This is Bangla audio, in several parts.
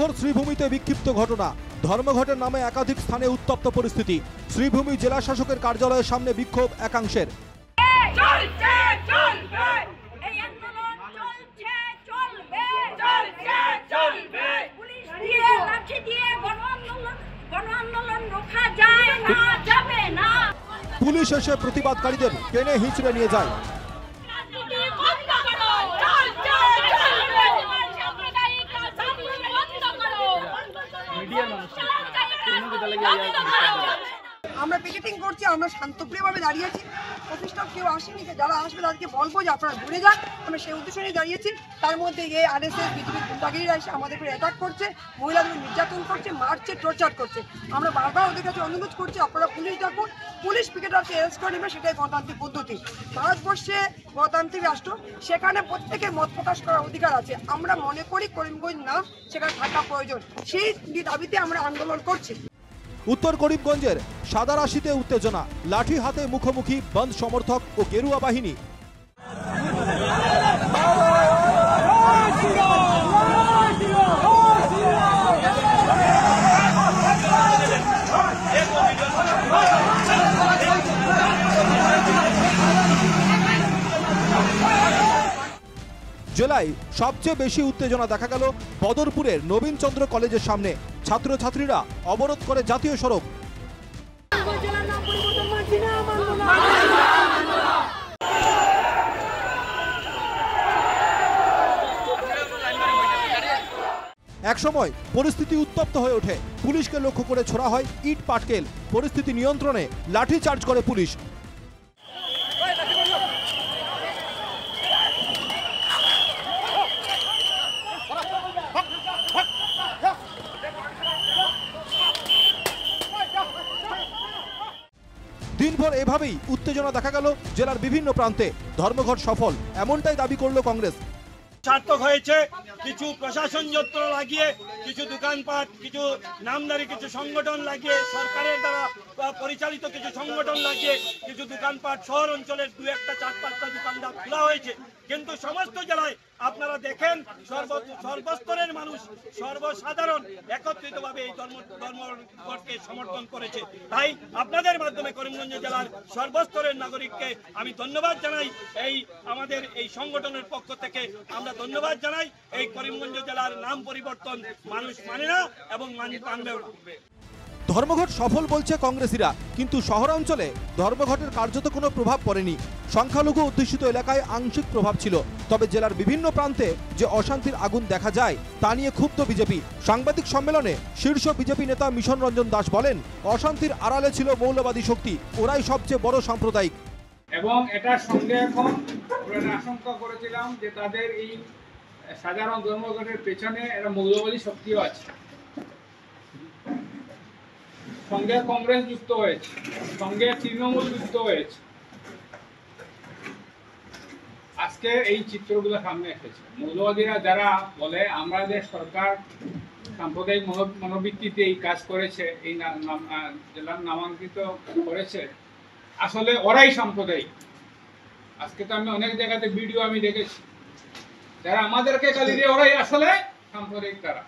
দিনভর শ্রীভূমিতে বিক্ষিপ্ত ঘটনা। ধর্মঘটের নামে একাধিক স্থানে উত্তপ্ত পরিস্থিতি। শ্রীভূমি জেলা শাসকের কার্যালয়ের সামনে বিক্ষোভ একাংশের। পুলিশ এসে প্রতিবাদকারীদের টেনে হিঁচড়ে নিয়ে যায়। আমরা পিকেটিং করছি, আমরা শান্তপ্রিয়ভাবে দাঁড়িয়েছি। প্রতিষ্ঠান কেউ আসেনি, যারা আসবে তাদেরকে বলবো যে আপনারা ঘুরে যান। আমরা সেই উদ্দেশ্য নিয়ে দাঁড়িয়েছি। তার মধ্যে এই আরএসএস বিজেপির গুন্ডাগিরিরা এসে আমাদের উপরে অ্যাটাক করছে, মহিলাদের নির্যাতন করছে, মারছে, টর্চার করছে। আমরা বারবার ওদের কাছে অনুরোধ করছি আপনারা পুলিশ ডাকুন, পুলিশ পিকেটারকে অ্যারেস্ট করে নেবে, সেটাই গণতান্ত্রিক পদ্ধতি। ভারতবর্ষে গণতান্ত্রিক রাষ্ট্র, সেখানে প্রত্যেকের মত প্রকাশ করার অধিকার আছে। আমরা মনে করি করিমগঞ্জ না সেখানে থাকা প্রয়োজন, সেই দাবিতে আমরা আন্দোলন করছি। উত্তর করিমগঞ্জের সাদারাশিতে উত্তেজনা, লাঠি হাতে মুখোমুখি বন্ধ সমর্থক ও গেরুয়া বাহিনী। জেলায় সবচেয়ে বেশি উত্তেজনা দেখা গেল বদরপুরের নবীনচন্দ্র কলেজের সামনে। ছাত্রছাত্রীরা অবরোধ করে জাতীয় সড়ক। একসময় পরিস্থিতি উত্তপ্ত হয়ে ওঠে। পুলিশকে লক্ষ্য করে ছোড়া হয় ইট পাটকেল। পরিস্থিতি নিয়ন্ত্রণে লাঠি চার্জ করে পুলিশ। দিনভর এভাবেই উত্তেজনা দেখা গেল জেলার বিভিন্ন প্রান্তে। ধর্মঘট সফল এমনটাই দাবি করল কংগ্রেস। সার্থক হয়েছে। কিছু প্রশাসন যন্ত্র লাগিয়ে, কিছু দোকানপাট, কিছু নামদারি কিছু সংগঠন লাগিয়ে, সরকারের দ্বারা পরিচালিত কিছু সংগঠন লাগিয়ে কিছু দোকানপাট শহর অঞ্চলের 2-1টা 4-5টা দোকানদার খোলা হয়েছে। কিন্তু সমস্ত জেলায় আপনারা দেখেন সর্বস্তরের মানুষ, সর্বসাধারণ একত্রিতভাবে এই ধর্মঘটকে সমর্থন করেছে। তাই আপনাদের মাধ্যমে করিমগঞ্জ জেলার সর্বস্তরের নাগরিককে আমি ধন্যবাদ জানাই। এই আমাদের এই সংগঠনের পক্ষ থেকে আমরা ধন্যবাদ জানাই। এই করিমগঞ্জ জেলার নাম পরিবর্তন মানুষ মানে না এবং মানবেও না। ধর্মঘট সফল বলছে কংগ্রেসীরা, কিন্তু শহরাঞ্চলে ধর্মঘটের কার্যত কোনো প্রভাব পড়েনি। সংখ্যালঘু অধ্যুষিত এলাকায় আংশিক প্রভাব ছিল। তবে জেলার বিভিন্ন প্রান্তে যে অশান্তির আগুন দেখা যায় তা নিয়ে ক্ষুব্ধ বিজেপি। সাংবাদিক সম্মেলনে শীর্ষ বিজেপি নেতা মিশন রঞ্জন দাস বলেন, অশান্তির আড়ালে ছিল মৌলবাদী শক্তি, ওরাই সবচেয়ে বড় সাম্প্রদায়িক। এবং এটার সঙ্গে এখন আশঙ্কা করেছিলাম যে তাদের এই সাধারণ ধর্মঘটের পেছনে একটা মৌলবাদী শক্তিও আছে। সঙ্গে কংগ্রেস যুক্ত হয়েছে, সঙ্গে তৃণমূল যুক্ত হয়েছে। আজকে এই চিত্রগুলো সামনে এসেছে। মৌলবাদীরা যারা বলে আমাদের সরকার সাম্প্রদায়িক মনোবৃত্তিতে এই কাজ করেছে, এই জেলার নামাঙ্কিত করেছে, আসলে ওরাই সাম্প্রদায়িক। আজকে তো আমি অনেক জায়গাতে ভিডিও আমি দেখেছি, যারা আমাদেরকে গালি দিয়ে ওরাই আসলে সাম্প্রদায়িক। তারা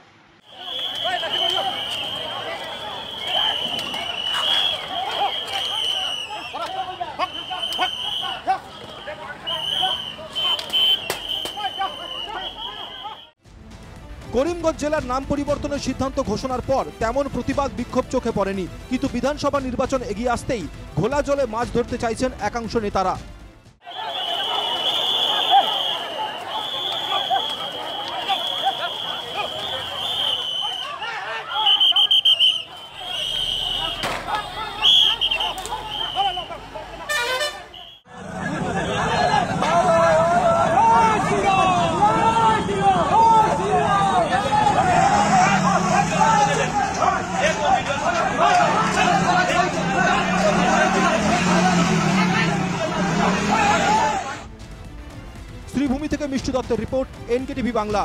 করিমগঞ্জ জেলার নাম পরিবর্তনের সিদ্ধান্ত ঘোষণার পর তেমন প্রতিবাদ বিক্ষোভ চোখে পড়েনি, কিন্তু বিধানসভা নির্বাচন এগিয়ে আসতেই ঘোলা জলে মাছ ধরতে চাইছেন একাংশ নেতারা। শ্রীভূমি থেকে মিষ্টি দত্তের রিপোর্ট, NKTV বাংলা।